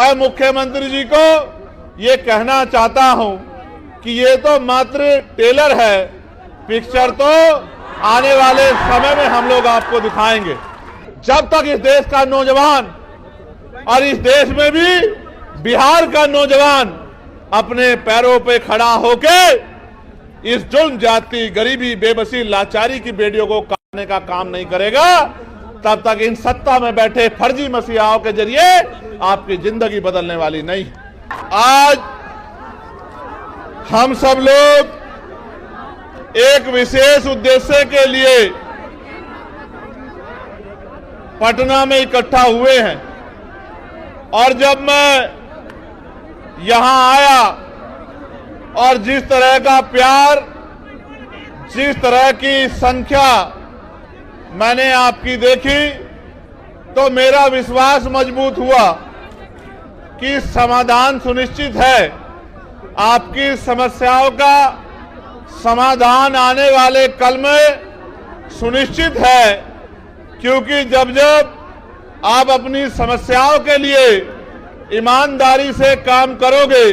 मैं मुख्यमंत्री जी को ये कहना चाहता हूं कि ये तो मात्र टेलर है, पिक्चर तो आने वाले समय में हम लोग आपको दिखाएंगे। जब तक इस देश का नौजवान और इस देश में भी बिहार का नौजवान अपने पैरों पे खड़ा होके इस जुल्म जाति, गरीबी, बेबसी, लाचारी की बेड़ियों को काटने का काम नहीं करेगा, तब तक इन सत्ता में बैठे फर्जी मसीहाओं के जरिए आपकी जिंदगी बदलने वाली नहीं। आज हम सब लोग एक विशेष उद्देश्य के लिए पटना में इकट्ठा हुए हैं और जब मैं यहां आया और जिस तरह का प्यार, जिस तरह की संख्या मैंने आपकी देखी, तो मेरा विश्वास मजबूत हुआ कि समाधान सुनिश्चित है। आपकी समस्याओं का समाधान आने वाले कल में सुनिश्चित है, क्योंकि जब जब आप अपनी समस्याओं के लिए ईमानदारी से काम करोगे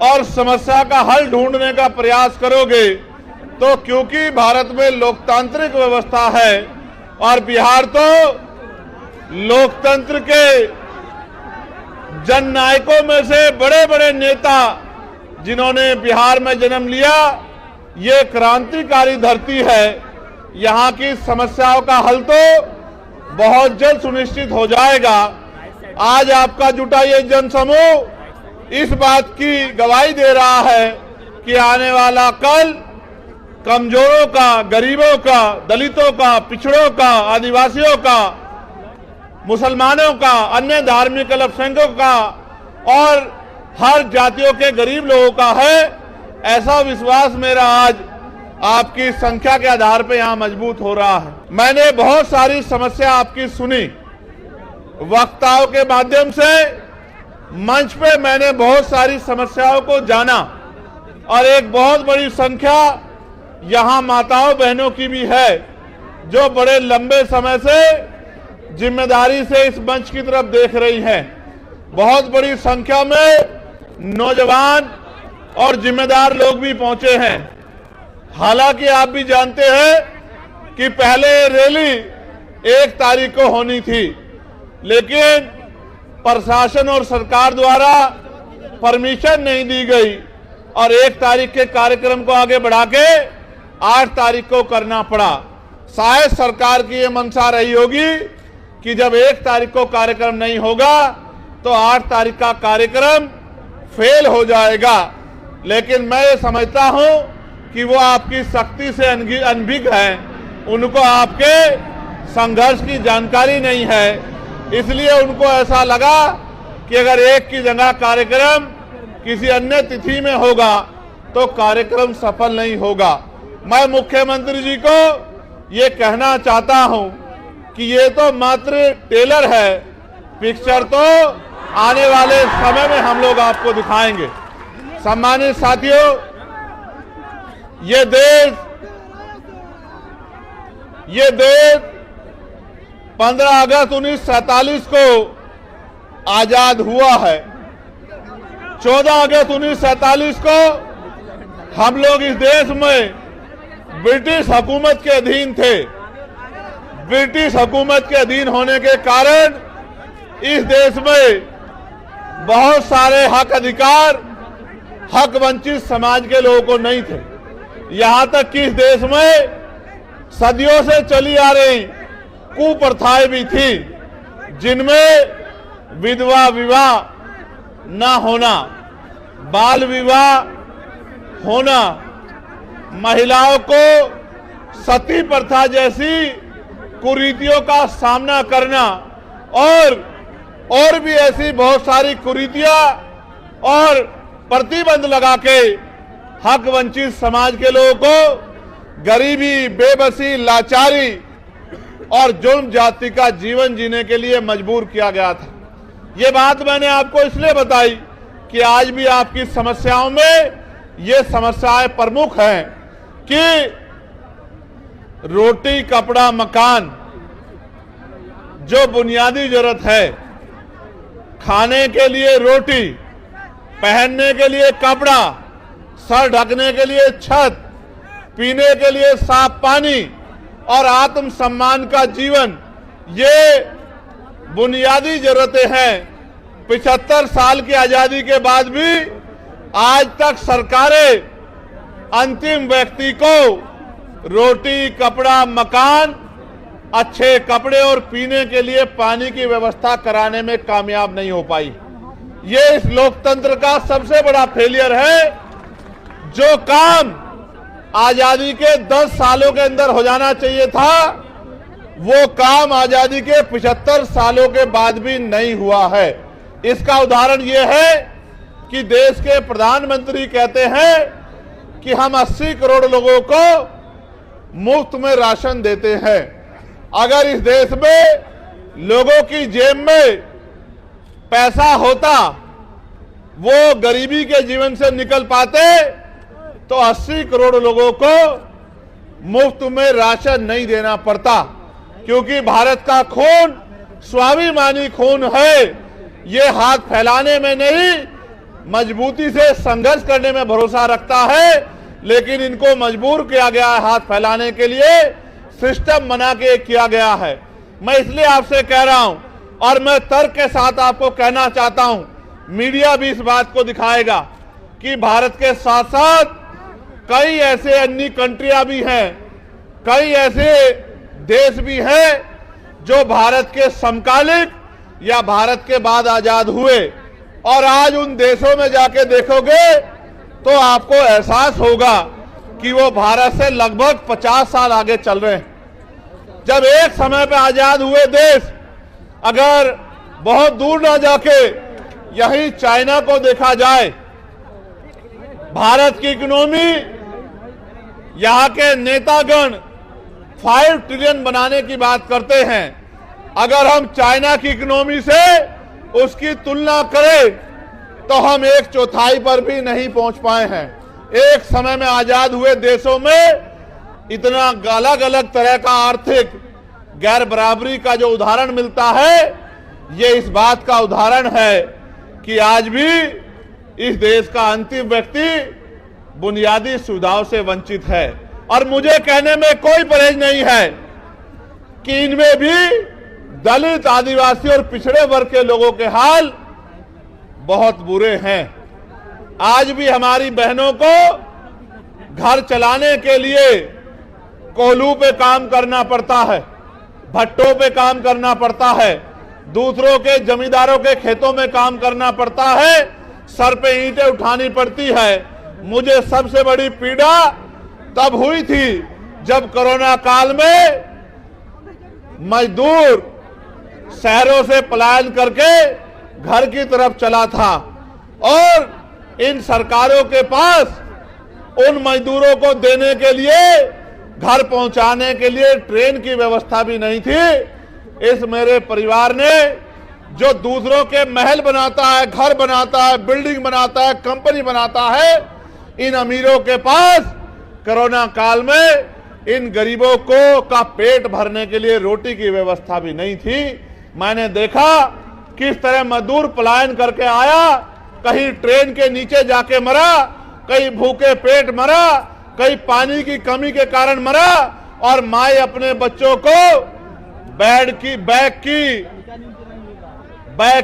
और समस्या का हल ढूंढने का प्रयास करोगे, तो क्योंकि भारत में लोकतांत्रिक व्यवस्था है और बिहार तो लोकतंत्र के जननायकों में से बड़े बड़े नेता जिन्होंने बिहार में जन्म लिया, ये क्रांतिकारी धरती है। यहाँ की समस्याओं का हल तो बहुत जल्द सुनिश्चित हो जाएगा। आज आपका जुटा ये जनसमूह इस बात की गवाही दे रहा है कि आने वाला कल कमजोरों का, गरीबों का, दलितों का, पिछड़ों का, आदिवासियों का, मुसलमानों का, अन्य धार्मिक अल्पसंख्यकों का और हर जातियों के गरीब लोगों का है। ऐसा विश्वास मेरा आज आपकी संख्या के आधार पर यहां मजबूत हो रहा है। मैंने बहुत सारी समस्या आपकी सुनी, वक्ताओं के माध्यम से मंच पे मैंने बहुत सारी समस्याओं को जाना और एक बहुत बड़ी संख्या यहां माताओं बहनों की भी है जो बड़े लंबे समय से जिम्मेदारी से इस मंच की तरफ देख रही हैं। बहुत बड़ी संख्या में नौजवान और जिम्मेदार लोग भी पहुंचे हैं। हालांकि आप भी जानते हैं कि पहले रैली 1 तारीख को होनी थी, लेकिन प्रशासन और सरकार द्वारा परमिशन नहीं दी गई और 1 तारीख के कार्यक्रम को आगे बढ़ा के 8 तारीख को करना पड़ा। शायद सरकार की ये मंशा रही होगी कि जब 1 तारीख को कार्यक्रम नहीं होगा तो 8 तारीख का कार्यक्रम फेल हो जाएगा। लेकिन मैं ये समझता हूं कि वो आपकी शक्ति से अनभिज्ञ हैं, उनको आपके संघर्ष की जानकारी नहीं है, इसलिए उनको ऐसा लगा कि अगर 1 की जगह कार्यक्रम किसी अन्य तिथि में होगा तो कार्यक्रम सफल नहीं होगा। मैं मुख्यमंत्री जी को ये कहना चाहता हूं कि ये तो मात्र टेलर है, पिक्चर तो आने वाले समय में हम लोग आपको दिखाएंगे। सम्मानित साथियों, ये देश 15 अगस्त 1947 को आजाद हुआ है। 14 अगस्त 1947 को हम लोग इस देश में ब्रिटिश हुकूमत के अधीन थे। ब्रिटिश हुकूमत के अधीन होने के कारण इस देश में बहुत सारे हक अधिकार हक वंचित समाज के लोगों को नहीं थे। यहां तक कि इस देश में सदियों से चली आ रही कुप्रथाएं भी थी, जिनमें विधवा विवाह न होना, बाल विवाह होना, महिलाओं को सती प्रथा जैसी कुरीतियों का सामना करना और भी ऐसी बहुत सारी कुरीतियां और प्रतिबंध लगा के हक वंचित समाज के लोगों को गरीबी, बेबसी, लाचारी और जुल्म जाति का जीवन जीने के लिए मजबूर किया गया था। ये बात मैंने आपको इसलिए बताई कि आज भी आपकी समस्याओं में ये समस्याएं प्रमुख हैं कि रोटी, कपड़ा, मकान जो बुनियादी जरूरत है, खाने के लिए रोटी, पहनने के लिए कपड़ा, सर ढकने के लिए छत, पीने के लिए साफ पानी और आत्म सम्मान का जीवन, ये बुनियादी जरूरतें हैं। 75 साल की आजादी के बाद भी आज तक सरकारें अंतिम व्यक्ति को रोटी, कपड़ा, मकान, अच्छे कपड़े और पीने के लिए पानी की व्यवस्था कराने में कामयाब नहीं हो पाई। ये इस लोकतंत्र का सबसे बड़ा फेलियर है। जो काम आजादी के 10 सालों के अंदर हो जाना चाहिए था, वो काम आजादी के 75 सालों के बाद भी नहीं हुआ है। इसका उदाहरण ये है कि देश के प्रधानमंत्री कहते हैं कि हम 80 करोड़ लोगों को मुफ्त में राशन देते हैं। अगर इस देश में लोगों की जेब में पैसा होता, वो गरीबी के जीवन से निकल पाते, तो 80 करोड़ लोगों को मुफ्त में राशन नहीं देना पड़ता। क्योंकि भारत का खून स्वाभिमानी खून है। ये हाथ फैलाने में नहीं, मजबूती से संघर्ष करने में भरोसा रखता है, लेकिन इनको मजबूर किया गया है हाथ फैलाने के लिए, सिस्टम बना के किया गया है। मैं इसलिए आपसे कह रहा हूं और मैं तर्क के साथ आपको कहना चाहता हूं, मीडिया भी इस बात को दिखाएगा कि भारत के साथ साथ कई ऐसे अन्य कंट्रियां भी हैं, कई ऐसे देश भी हैं जो भारत के समकालिक या भारत के बाद आजाद हुए, और आज उन देशों में जाके देखोगे तो आपको एहसास होगा कि वो भारत से लगभग 50 साल आगे चल रहे हैं। जब एक समय पे आजाद हुए देश अगर बहुत दूर ना जाके यही चाइना को देखा जाए, भारत की इकोनॉमी, यहां के नेतागण 5 ट्रिलियन बनाने की बात करते हैं। अगर हम चाइना की इकोनॉमी से उसकी तुलना करें तो हम 1/4 पर भी नहीं पहुंच पाए हैं। एक समय में आजाद हुए देशों में इतना अलग अलग तरह का आर्थिक गैर बराबरी का जो उदाहरण मिलता है, ये इस बात का उदाहरण है कि आज भी इस देश का अंतिम व्यक्ति बुनियादी सुविधाओं से वंचित है। और मुझे कहने में कोई परहेज नहीं है कि इनमें भी दलित, आदिवासी और पिछड़े वर्ग के लोगों के हाल बहुत बुरे हैं। आज भी हमारी बहनों को घर चलाने के लिए कोल्हू पे काम करना पड़ता है, भट्टों पे काम करना पड़ता है, दूसरों के जमींदारों के खेतों में काम करना पड़ता है, सर पे ईंटें उठानी पड़ती है। मुझे सबसे बड़ी पीड़ा तब हुई थी जब कोरोना काल में मजदूर शहरों से पलायन करके घर की तरफ चला था और इन सरकारों के पास उन मजदूरों को देने के लिए, घर पहुंचाने के लिए ट्रेन की व्यवस्था भी नहीं थी। इस मेरे परिवार ने जो दूसरों के महल बनाता है, घर बनाता है, बिल्डिंग बनाता है, कंपनी बनाता है, इन अमीरों के पास कोरोना काल में इन गरीबों को का पेट भरने के लिए रोटी की व्यवस्था भी नहीं थी। मैंने देखा किस तरह मजदूर पलायन करके आया, कहीं ट्रेन के नीचे जाके मरा, कहीं भूखे पेट मरा, कहीं पानी की कमी के कारण मरा, और माए अपने बच्चों को बैग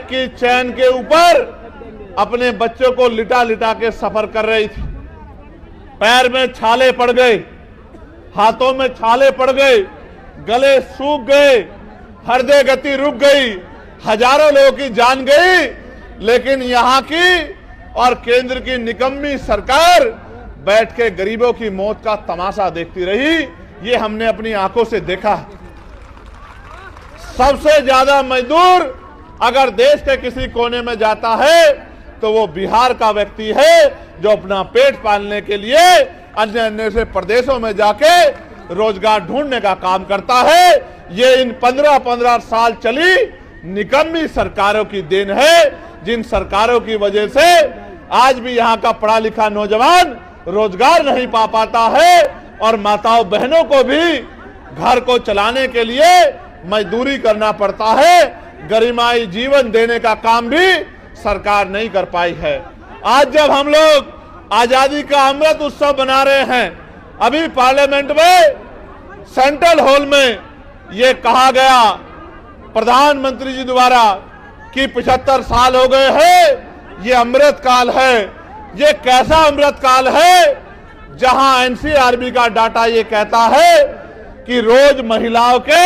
की चैन के ऊपर अपने बच्चों को लिटा लिटा के सफर कर रही थी। पैर में छाले पड़ गए, हाथों में छाले पड़ गए, गले सूख गए, हृदय गति रुक गई, हजारों लोगों की जान गई। लेकिन यहां की और केंद्र की निकम्मी सरकार बैठ के गरीबों की मौत का तमाशा देखती रही। ये हमने अपनी आंखों से देखा। सबसे ज्यादा मजदूर अगर देश के किसी कोने में जाता है तो वो बिहार का व्यक्ति है, जो अपना पेट पालने के लिए अन्य अन्य से प्रदेशों में जाके रोजगार ढूंढने का काम करता है। ये इन 15-15 साल चली निकम्मी सरकारों की देन है, जिन सरकारों की वजह से आज भी यहाँ का पढ़ा लिखा नौजवान रोजगार नहीं पा पाता है, और माताओं बहनों को भी घर को चलाने के लिए मजदूरी करना पड़ता है। गरिमाई जीवन देने का काम भी सरकार नहीं कर पाई है। आज जब हम लोग आजादी का अमृत उत्सव बना रहे हैं, अभी पार्लियामेंट में सेंट्रल हॉल में ये कहा गया प्रधानमंत्री जी द्वारा कि 75 साल हो गए हैं, ये अमृत काल है। ये कैसा अमृत काल है जहां एनसीआरबी का डाटा ये कहता है कि रोज महिलाओं के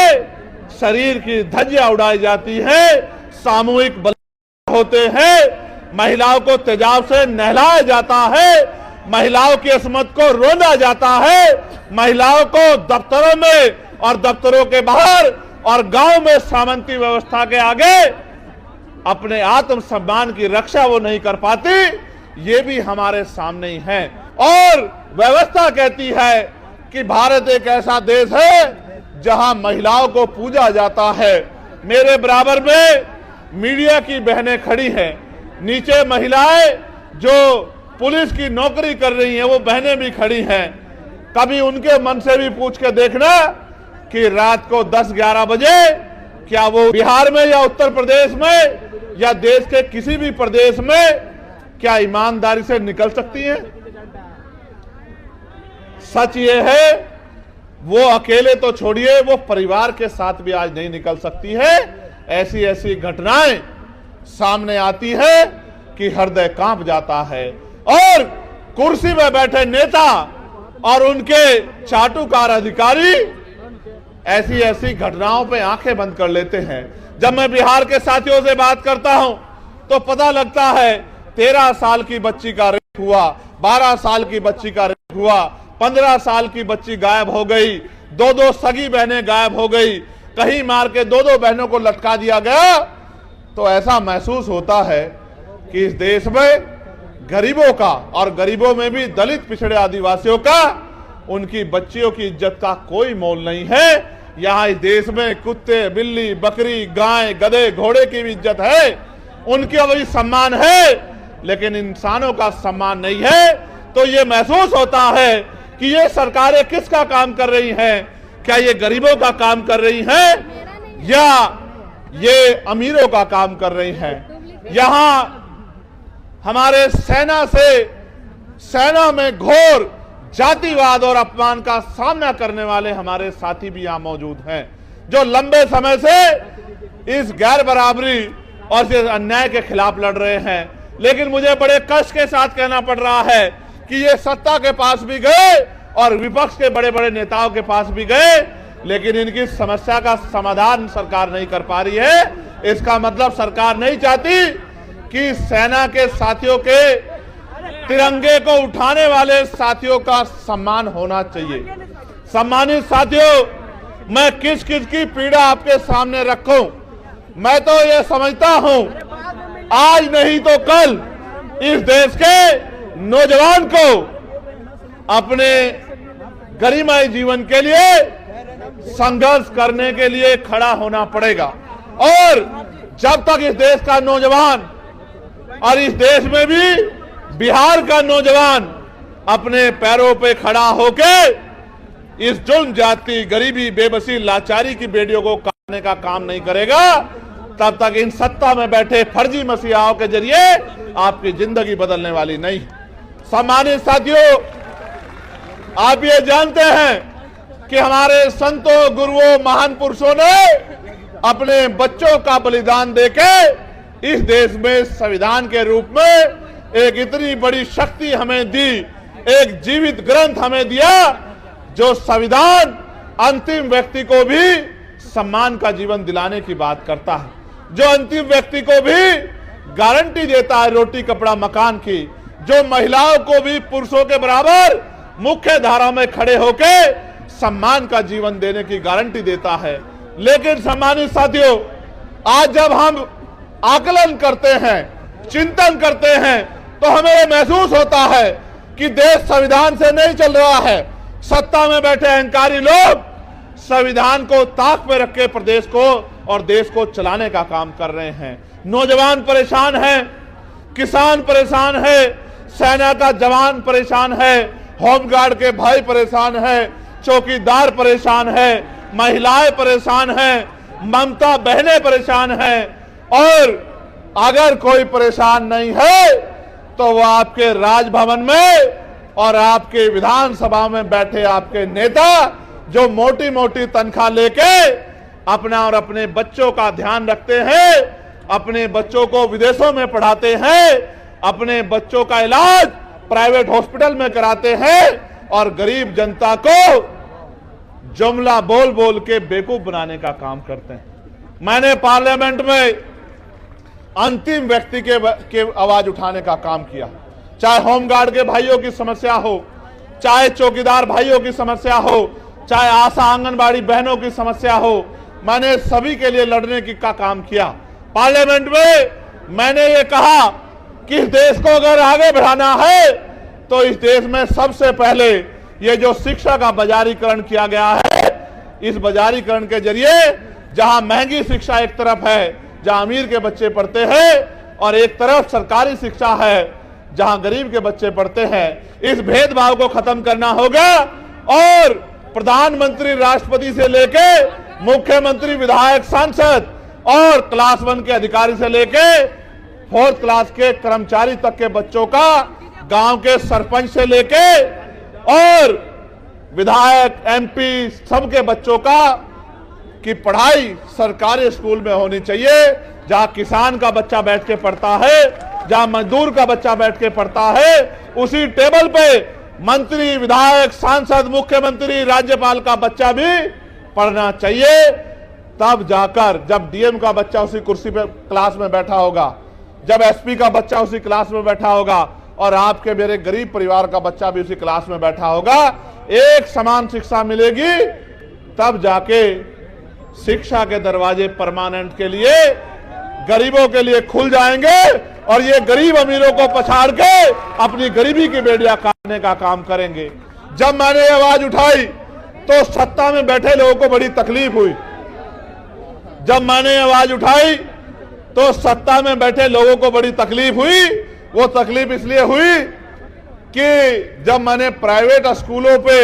शरीर की धज्जियां उड़ाई जाती है, सामूहिक बलात्कार होते हैं, महिलाओं को तेजाब से नहलाया जाता है, महिलाओं की अस्मत को रोना जाता है, महिलाओं को दफ्तरों में और दफ्तरों के बाहर और गांव में सामंती व्यवस्था के आगे अपने आत्मसम्मान की रक्षा वो नहीं कर पाती। ये भी हमारे सामने ही है। और व्यवस्था कहती है कि भारत एक ऐसा देश है जहां महिलाओं को पूजा जाता है। मेरे बराबर में मीडिया की बहनें खड़ी हैं, नीचे महिलाएं जो पुलिस की नौकरी कर रही हैं वो बहनें भी खड़ी हैं। कभी उनके मन से भी पूछ के देखना कि रात को 10-11 बजे क्या वो बिहार में या उत्तर प्रदेश में या देश के किसी भी प्रदेश में क्या ईमानदारी से निकल सकती हैं? सच ये है वो अकेले तो छोड़िए, वो परिवार के साथ भी आज नहीं निकल सकती है। ऐसी ऐसी घटनाएं सामने आती है कि हृदय कांप जाता है। और कुर्सी में बैठे नेता और उनके चाटुकार अधिकारी ऐसी ऐसी घटनाओं पे आंखें बंद कर लेते हैं। जब मैं बिहार के साथियों से बात करता हूं तो पता लगता है 13 साल की बच्ची का रेप हुआ, 12 साल की बच्ची का रेप हुआ, 15 साल की बच्ची गायब हो गई, 2-2 सगी बहनें गायब हो गई, कहीं मार के 2-2 बहनों को लटका दिया गया। तो ऐसा महसूस होता है कि इस देश में गरीबों का, और गरीबों में भी दलित पिछड़े आदिवासियों का, उनकी बच्चियों की इज्जत का कोई मोल नहीं है। यहाँ इस देश में कुत्ते, बिल्ली, बकरी, गाय, गधे, घोड़े की भी इज्जत है, उनका भी सम्मान है, लेकिन इंसानों का सम्मान नहीं है। तो ये महसूस होता है कि ये सरकारें किसका काम कर रही हैं? क्या ये गरीबों का काम कर रही हैं या ये अमीरों का काम कर रही हैं? यहाँ हमारे सेना में घोर जातिवाद और अपमान का सामना करने वाले हमारे साथी भी यहाँ मौजूद हैं, जो लंबे समय से इस गैर बराबरी और इस अन्याय के खिलाफ लड़ रहे हैं। लेकिन मुझे बड़े कष्ट के साथ कहना पड़ रहा है कि ये सत्ता के पास भी गए और विपक्ष के बड़े बड़े नेताओं के पास भी गए, लेकिन इनकी समस्या का समाधान सरकार नहीं कर पा रही है। इसका मतलब सरकार नहीं चाहती कि सेना के साथियों के तिरंगे को उठाने वाले साथियों का सम्मान होना चाहिए। सम्मानित साथियों, मैं किस किस की पीड़ा आपके सामने रखूं? मैं तो ये समझता हूं आज नहीं तो कल इस देश के नौजवान को अपने गरिमाई जीवन के लिए संघर्ष करने के लिए खड़ा होना पड़ेगा। और जब तक इस देश का नौजवान और इस देश में भी बिहार का नौजवान अपने पैरों पे खड़ा होके इस जुल्म, जाति, गरीबी, बेबसी, लाचारी की बेड़ियों को काटने का काम नहीं करेगा, तब तक इन सत्ता में बैठे फर्जी मसीहाओं के जरिए आपकी जिंदगी बदलने वाली नहीं। सम्मानित साथियों, आप ये जानते हैं कि हमारे संतों, गुरुओं, महान पुरुषों ने अपने बच्चों का बलिदान देके इस देश में संविधान के रूप में एक इतनी बड़ी शक्ति हमें दी, एक जीवित ग्रंथ हमें दिया जो संविधान अंतिम व्यक्ति को भी सम्मान का जीवन दिलाने की बात करता है, जो अंतिम व्यक्ति को भी गारंटी देता है रोटी, कपड़ा, मकान की, जो महिलाओं को भी पुरुषों के बराबर मुख्य धारा में खड़े होके सम्मान का जीवन देने की गारंटी देता है। लेकिन सम्मानित साथियों, आज जब हम आकलन करते हैं, चिंतन करते हैं, तो हमें महसूस होता है कि देश संविधान से नहीं चल रहा है। सत्ता में बैठे अहंकारी लोग संविधान को ताक पे रख के प्रदेश को और देश को चलाने का काम कर रहे हैं। नौजवान परेशान है, किसान परेशान है, सेना का जवान परेशान है, होमगार्ड के भाई परेशान है, चौकीदार परेशान है, महिलाएं परेशान हैं, ममता बहनें परेशान हैं, और अगर कोई परेशान नहीं है तो वो आपके राजभवन में और आपके विधानसभा में बैठे आपके नेता जो मोटी मोटी तनख्वाह लेके अपना और अपने बच्चों का ध्यान रखते हैं, अपने बच्चों को विदेशों में पढ़ाते हैं, अपने बच्चों का इलाज प्राइवेट हॉस्पिटल में कराते हैं और गरीब जनता को जुमला बोल बोल के बेवकूफ बनाने का काम करते हैं। मैंने पार्लियामेंट में अंतिम व्यक्ति के आवाज उठाने का काम किया, चाहे होमगार्ड के भाइयों की समस्या हो, चाहे चौकीदार भाइयों की समस्या हो, चाहे आशा आंगनबाड़ी बहनों की समस्या हो, मैंने सभी के लिए लड़ने का काम किया। पार्लियामेंट में मैंने ये कहा कि इस देश को अगर आगे बढ़ाना है तो इस देश में सबसे पहले ये जो शिक्षा का बाजारीकरण किया गया है, इस बाजारीकरण के जरिए जहां महंगी शिक्षा एक तरफ है जहां अमीर के बच्चे पढ़ते हैं और एक तरफ सरकारी शिक्षा है जहां गरीब के बच्चे पढ़ते हैं, इस भेदभाव को खत्म करना होगा। और प्रधानमंत्री राष्ट्रपति से लेके मुख्यमंत्री विधायक सांसद और क्लास 1 के अधिकारी से लेके 4th क्लास के कर्मचारी तक के बच्चों का, गांव के सरपंच से लेके और विधायक एमपी सबके बच्चों का की पढ़ाई सरकारी स्कूल में होनी चाहिए, जहां किसान का बच्चा बैठ के पढ़ता है, जहां मजदूर का बच्चा बैठ के पढ़ता है, उसी टेबल पे मंत्री, विधायक, सांसद, मुख्यमंत्री, राज्यपाल का बच्चा भी पढ़ना चाहिए। तब जाकर जब डीएम का बच्चा उसी कुर्सी पे क्लास में बैठा होगा, जब एसपी का बच्चा उसी क्लास में बैठा होगा और आपके मेरे गरीब परिवार का बच्चा भी उसी क्लास में बैठा होगा, एक समान शिक्षा मिलेगी, तब जाके शिक्षा के दरवाजे परमानेंट के लिए गरीबों के लिए खुल जाएंगे और ये गरीब अमीरों को पछाड़ के अपनी गरीबी की बेड़ियां काटने का काम करेंगे। जब मैंने आवाज उठाई तो सत्ता में बैठे लोगों को बड़ी तकलीफ हुई। जब मैंने आवाज उठाई तो सत्ता में बैठे लोगों को बड़ी तकलीफ हुई। वो तकलीफ इसलिए हुई कि जब मैंने प्राइवेट स्कूलों पे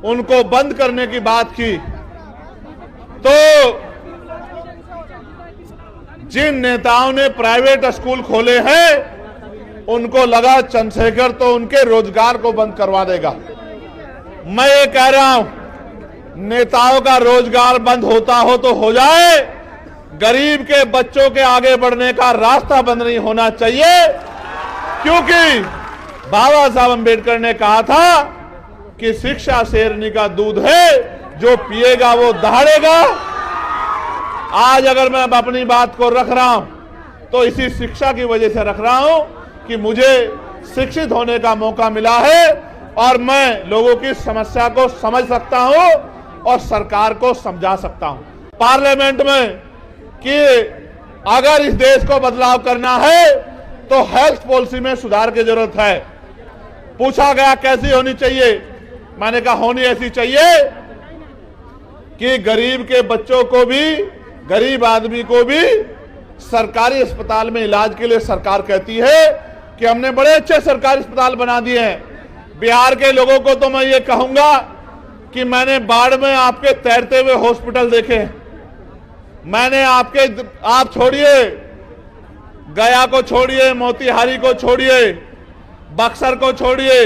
उनको बंद करने की बात की तो जिन नेताओं ने प्राइवेट स्कूल खोले हैं उनको लगा चंद्रशेखर तो उनके रोजगार को बंद करवा देगा। मैं ये कह रहा हूं, नेताओं का रोजगार बंद होता हो तो हो जाए, गरीब के बच्चों के आगे बढ़ने का रास्ता बंद नहीं होना चाहिए, क्योंकि बाबा साहब अंबेडकर ने कहा था कि शिक्षा शेरनी का दूध है, जो पिएगा वो दहाड़ेगा। आज अगर मैं अपनी बात को रख रहा हूं तो इसी शिक्षा की वजह से रख रहा हूं कि मुझे शिक्षित होने का मौका मिला है और मैं लोगों की समस्या को समझ सकता हूं और सरकार को समझा सकता हूं पार्लियामेंट में कि अगर इस देश को बदलाव करना है तो हेल्थ पॉलिसी में सुधार की जरूरत है। पूछा गया कैसी होनी चाहिए, मैंने कहा होनी ऐसी चाहिए कि गरीब के बच्चों को भी, गरीब आदमी को भी सरकारी अस्पताल में इलाज के लिए सरकार कहती है कि हमने बड़े अच्छे सरकारी अस्पताल बना दिए हैं। बिहार के लोगों को तो मैं ये कहूंगा कि मैंने बाढ़ में आपके तैरते हुए हॉस्पिटल देखे, मैंने आप छोड़िए गया को छोड़िए, मोतिहारी को छोड़िए, बक्सर को छोड़िए,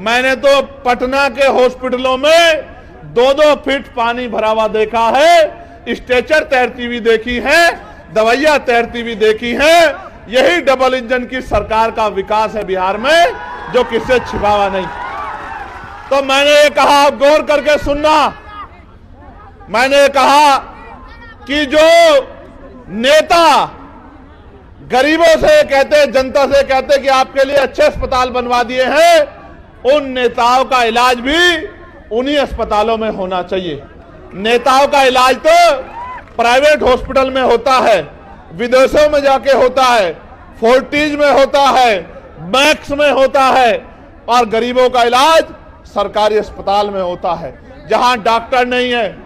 मैंने तो पटना के हॉस्पिटलों में 2-2 फीट पानी भरा हुआ देखा है, स्ट्रेचर तैरती हुई देखी है, दवाइयां तैरती हुई देखी है। यही डबल इंजन की सरकार का विकास है बिहार में, जो किससे छिपा हुआ नहीं। तो मैंने ये कहा, आप गौर करके सुनना, मैंने कहा कि जो नेता गरीबों से कहते, जनता से कहते कि आपके लिए अच्छे अस्पताल बनवा दिए हैं, उन नेताओं का इलाज भी उन्हीं अस्पतालों में होना चाहिए। नेताओं का इलाज तो प्राइवेट हॉस्पिटल में होता है, विदेशों में जाके होता है, फोर्टिज में होता है, मैक्स में होता है, और गरीबों का इलाज सरकारी अस्पताल में होता है, जहां डॉक्टर नहीं है,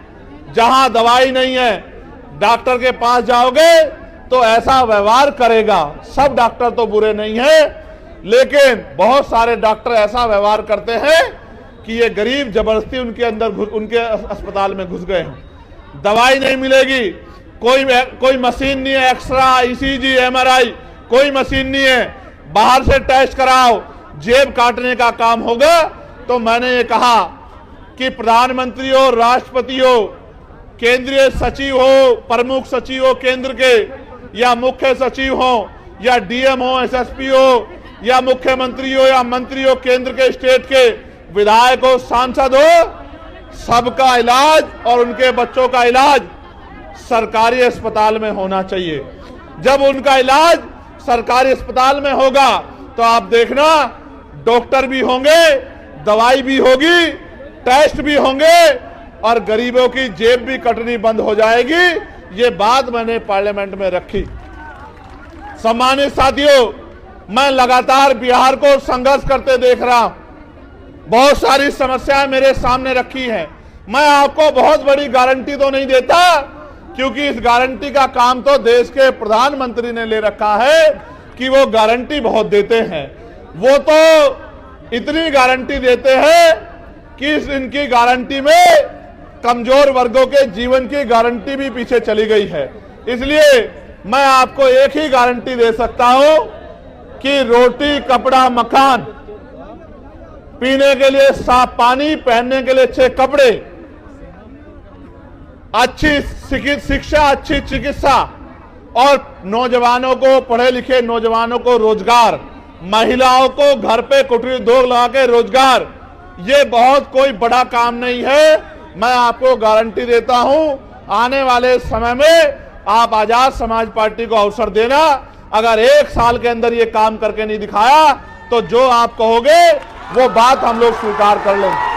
जहां दवाई नहीं है। डॉक्टर के पास जाओगे तो ऐसा व्यवहार करेगा। सब डॉक्टर तो बुरे नहीं है, लेकिन बहुत सारे डॉक्टर ऐसा व्यवहार करते हैं कि ये गरीब जबरदस्ती उनके अस्पताल में घुस गए हैं। दवाई नहीं मिलेगी, कोई मशीन नहीं है, एक्सरा, ईसीजी, एमआरआई, कोई मशीन नहीं है, बाहर से टेस्ट कराओ, जेब काटने का काम होगा। तो मैंने ये कहा कि प्रधानमंत्री हो, राष्ट्रपति हो, केंद्रीय सचिव हो, प्रमुख सचिव हो केंद्र के, या मुख्य सचिव हो, या डीएम हो, एसएसपी हो, या मुख्यमंत्री हो, या मंत्री हो केंद्र के, स्टेट के, विधायक हो, सांसद हो, सबका इलाज और उनके बच्चों का इलाज सरकारी अस्पताल में होना चाहिए। जब उनका इलाज सरकारी अस्पताल में होगा तो आप देखना डॉक्टर भी होंगे, दवाई भी होगी, टेस्ट भी होंगे और गरीबों की जेब भी कटनी बंद हो जाएगी। ये बात मैंने पार्लियामेंट में रखी। सम्मानित साथियों, मैं लगातार बिहार को संघर्ष करते देख रहा हूं। बहुत सारी समस्याएं मेरे सामने रखी हैं। मैं आपको बहुत बड़ी गारंटी तो नहीं देता, क्योंकि इस गारंटी का काम तो देश के प्रधानमंत्री ने ले रखा है कि वो गारंटी बहुत देते हैं। वो तो इतनी गारंटी देते हैं कि इनकी गारंटी में कमजोर वर्गों के जीवन की गारंटी भी पीछे चली गई है। इसलिए मैं आपको एक ही गारंटी दे सकता हूं कि रोटी, कपड़ा, मकान, पीने के लिए साफ पानी, पहनने के लिए अच्छे कपड़े, अच्छी शिक्षा, अच्छी चिकित्सा और नौजवानों को, पढ़े लिखे नौजवानों को रोजगार, महिलाओं को घर पे कुटीर उद्योग लगा के रोजगार, ये बहुत कोई बड़ा काम नहीं है। मैं आपको गारंटी देता हूं, आने वाले समय में आप आजाद समाज पार्टी को अवसर देना। अगर 1 साल के अंदर ये काम करके नहीं दिखाया तो जो आप कहोगे वो बात हम लोग स्वीकार कर लेंगे।